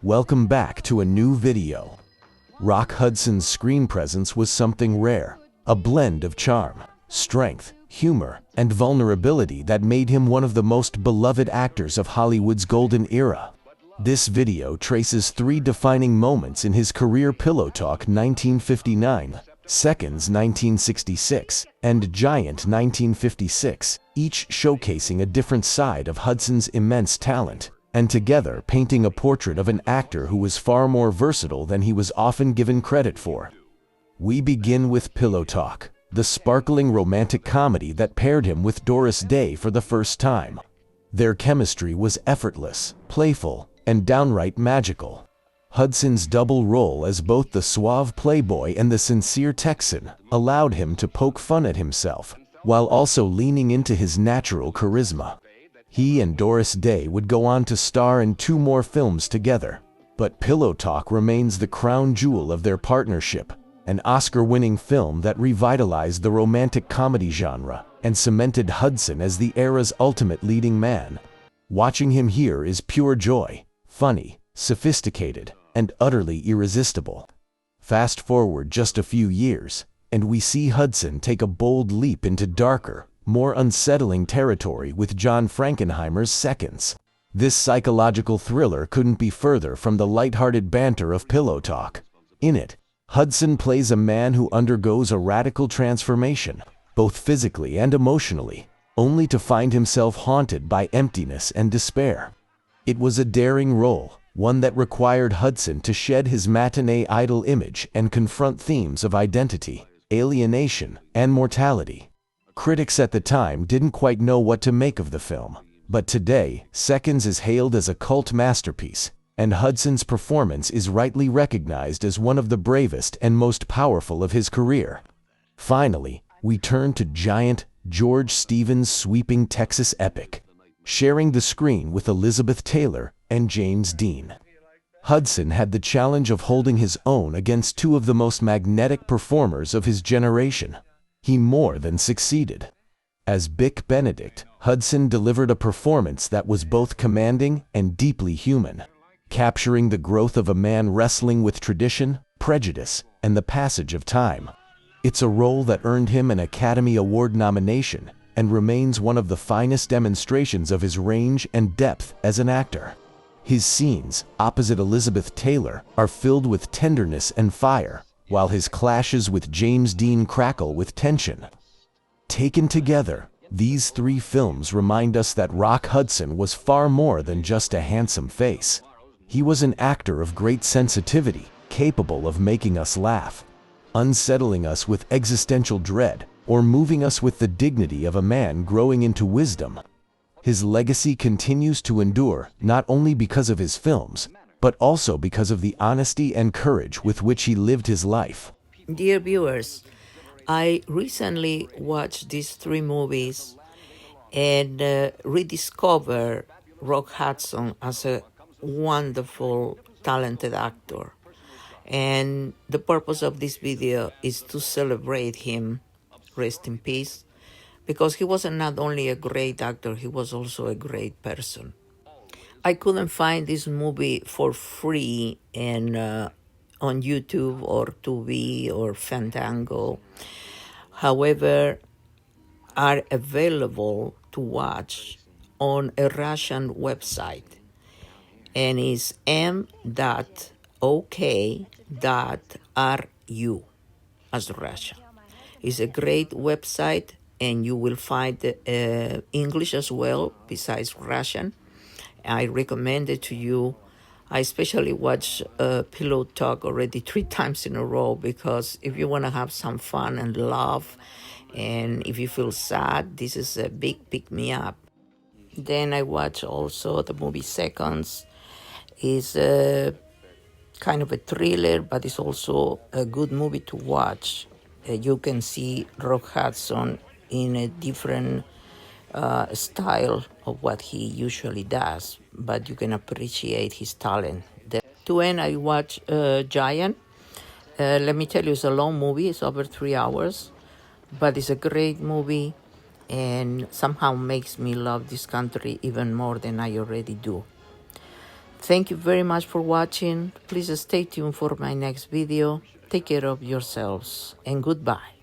Welcome back to a new video. Rock Hudson's screen presence was something rare, a blend of charm, strength, humor, and vulnerability that made him one of the most beloved actors of Hollywood's golden era. This video traces three defining moments in his career: Pillow Talk 1959, Seconds 1966, and Giant 1956, each showcasing a different side of Hudson's immense talent, and together painting a portrait of an actor who was far more versatile than he was often given credit for. We begin with Pillow Talk, the sparkling romantic comedy that paired him with Doris Day for the first time. Their chemistry was effortless, playful, and downright magical. Hudson's double role as both the suave playboy and the sincere Texan allowed him to poke fun at himself, while also leaning into his natural charisma. He and Doris Day would go on to star in 2 more films together, but Pillow Talk remains the crown jewel of their partnership, an Oscar-winning film that revitalized the romantic comedy genre and cemented Hudson as the era's ultimate leading man. Watching him here is pure joy, funny, sophisticated, and utterly irresistible. Fast forward just a few years, and we see Hudson take a bold leap into darker, more unsettling territory with John Frankenheimer's Seconds. This psychological thriller couldn't be further from the lighthearted banter of Pillow Talk. In it, Hudson plays a man who undergoes a radical transformation, both physically and emotionally, only to find himself haunted by emptiness and despair. It was a daring role, one that required Hudson to shed his matinee idol image and confront themes of identity, alienation, and mortality. Critics at the time didn't quite know what to make of the film, but today, Seconds is hailed as a cult masterpiece, and Hudson's performance is rightly recognized as one of the bravest and most powerful of his career. Finally, we turn to Giant, George Stevens' sweeping Texas epic, sharing the screen with Elizabeth Taylor and James Dean. Hudson had the challenge of holding his own against 2 of the most magnetic performers of his generation. He more than succeeded. As Bick Benedict, Hudson delivered a performance that was both commanding and deeply human, capturing the growth of a man wrestling with tradition, prejudice, and the passage of time. It's a role that earned him an Academy Award nomination and remains one of the finest demonstrations of his range and depth as an actor. His scenes, opposite Elizabeth Taylor, are filled with tenderness and fire, while his clashes with James Dean crackle with tension. Taken together, these 3 films remind us that Rock Hudson was far more than just a handsome face. He was an actor of great sensitivity, capable of making us laugh, unsettling us with existential dread, or moving us with the dignity of a man growing into wisdom. His legacy continues to endure not only because of his films, but also because of the honesty and courage with which he lived his life. Dear viewers, I recently watched these 3 movies and rediscovered Rock Hudson as a wonderful, talented actor. And the purpose of this video is to celebrate him, rest in peace, because he was not only a great actor, he was also a great person. I couldn't find this movie for free on YouTube or Tubi or Fandango. However, are available to watch on a Russian website, and is m.ok.ru as Russia. It's a great website, and you will find English as well besides Russian. I recommend it to you. I especially watch Pillow Talk already 3 times in a row, because if you want to have some fun and laugh, and if you feel sad, this is a big pick-me-up. Then I watch also the movie Seconds. It's kind of a thriller, but it's also a good movie to watch. You can see Rock Hudson in a different style of what he usually does, but you can appreciate his talent. To end, I watch Giant. Let me tell you, it's a long movie. It's over 3 hours, but it's a great movie and somehow makes me love this country even more than I already do. Thank you very much for watching. Please stay tuned for my next video. Take care of yourselves and goodbye.